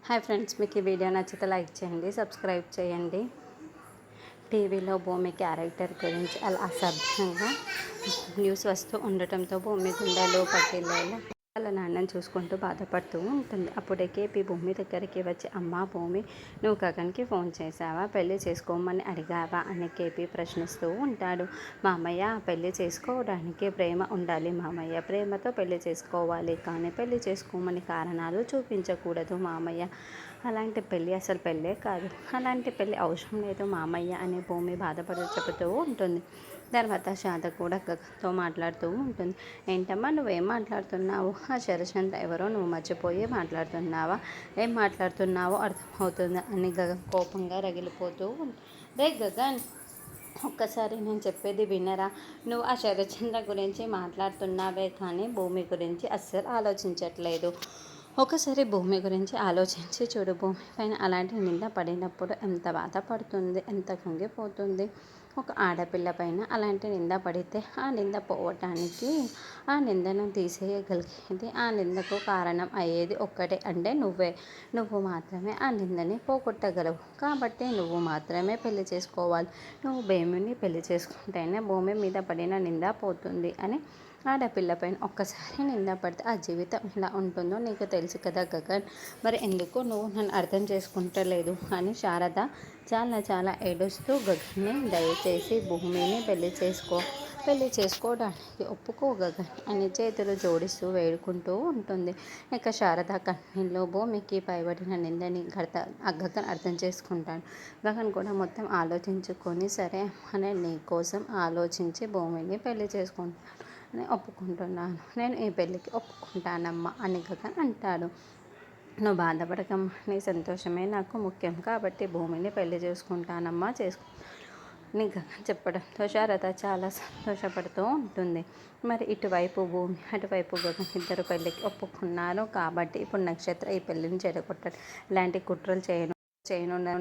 Hi friends, మీకు ఈ video నచ్చితే లైక్ చేయండి, సబ్స్క్రైబ్ చేయండి. టీవీలో భూమి క్యారెక్టర్ గురించి అలా అసభ్యంగా న్యూస్ వస్తూ ఉండటంతో భూమి గుండెలు పట్టిల్లేలా వాళ్ళ నాన్నని చూసుకుంటూ బాధపడుతూ ఉంటుంది. అప్పుడే కేపీ భూమి దగ్గరికి వచ్చి, అమ్మా భూమి, నువ్వు గగన్కి ఫోన్ చేసావా, పెళ్లి చేసుకోమని అడిగావా అని కేపీ ప్రశ్నిస్తూ ఉంటాడు. మామయ్య, పెళ్లి చేసుకోవడానికి ప్రేమ ఉండాలి మామయ్య, ప్రేమతో పెళ్లి చేసుకోవాలి, కానీ పెళ్లి చేసుకోమని కారణాలు చూపించకూడదు మామయ్య. అలాంటి పెళ్ళి అసలు పెళ్ళే కాదు, అలాంటి పెళ్ళి అవసరం లేదు మామయ్య అని భూమి బాధపడుతూ చెబుతూ ఉంటుంది. తర్వాత శారద కూడా గగన్తో మాట్లాడుతూ ఉంటుంది. ఏంటమ్మా నువ్వేం మాట్లాడుతున్నావు, ఆ శరచంద్ర ఎవరో నువ్వు మర్చిపోయి మాట్లాడుతున్నావా, ఏం మాట్లాడుతున్నావో అర్థమవుతుంది అని గగన్ కోపంగా రగిలిపోతూ రే గగన్, ఒక్కసారి నేను చెప్పేది వినరా, నువ్వు ఆ శరచంద్ర గురించి మాట్లాడుతున్నావే కానీ భూమి గురించి అస్సలు ఆలోచించట్లేదు. ఒకసారి భూమి గురించి ఆలోచించి చూడు, భూమి పైన అలాంటి నింద పడినప్పుడు ఎంత బాధపడుతుంది, ఎంత కుంగిపోతుంది. ఒక ఆడపిల్ల పైన అలాంటి నింద పడితే ఆ నింద పోవటానికి, ఆ నిందను తీసేయగలిగేది, ఆ నిందకు కారణం అయ్యేది ఒక్కటే, అంటే నువ్వే. నువ్వు మాత్రమే ఆ నిందని పోగొట్టగలవు. కాబట్టి నువ్వు మాత్రమే పెళ్లి చేసుకోవాలి. నువ్వు భూమిని పెళ్లి చేసుకుంటేనే భూమి మీద పడిన నింద పోతుంది అని ఆడపిల్లపైన ఒక్కసారి నింద పడితే ఆ జీవితం ఎలా ఉంటుందో నీకు తెలుసు కదా గగన్. మరి ఎందుకు నువ్వు నన్ను అర్థం చేసుకుంటలేదు అని శారద చాలా చాలా ఏడుస్తూ గగన్ని, దయచేసి భూమిని పెళ్లి చేసుకోవడానికి ఒప్పుకో గగన్ అని చేతులు జోడిస్తూ వేడుకుంటూ ఉంటుంది. ఇక శారద కన్నీళ్ళు భూమికి పైబడిన నిందని గగన్ అర్థం చేసుకుంటాడు. గగన్ కూడా మొత్తం ఆలోచించుకొని, సరే అని నీ కోసం ఆలోచించి భూమిని పెళ్లి చేసుకుంటాను అని ఒప్పుకుంటున్నాను, నేను ఈ పెళ్ళికి ఒప్పుకుంటానమ్మా అని గగన్ అంటాడు. నువ్వు బాధపడకమ్మా, నీ సంతోషమే నాకు ముఖ్యం, కాబట్టి భూమిని పెళ్లి చేసుకుంటానమ్మా అని గగన్ చెప్పడంతో శారద చాలా సంతోషపడుతూ ఉంటుంది. మరి ఇటువైపు భూమి, అటువైపు గగన్ ఇద్దరు పెళ్ళికి ఒప్పుకున్నారు. కాబట్టి ఇప్పుడు నక్షత్ర ఈ పెళ్ళిని చెడగొట్టాడు, ఇలాంటి కుట్రలు చేయను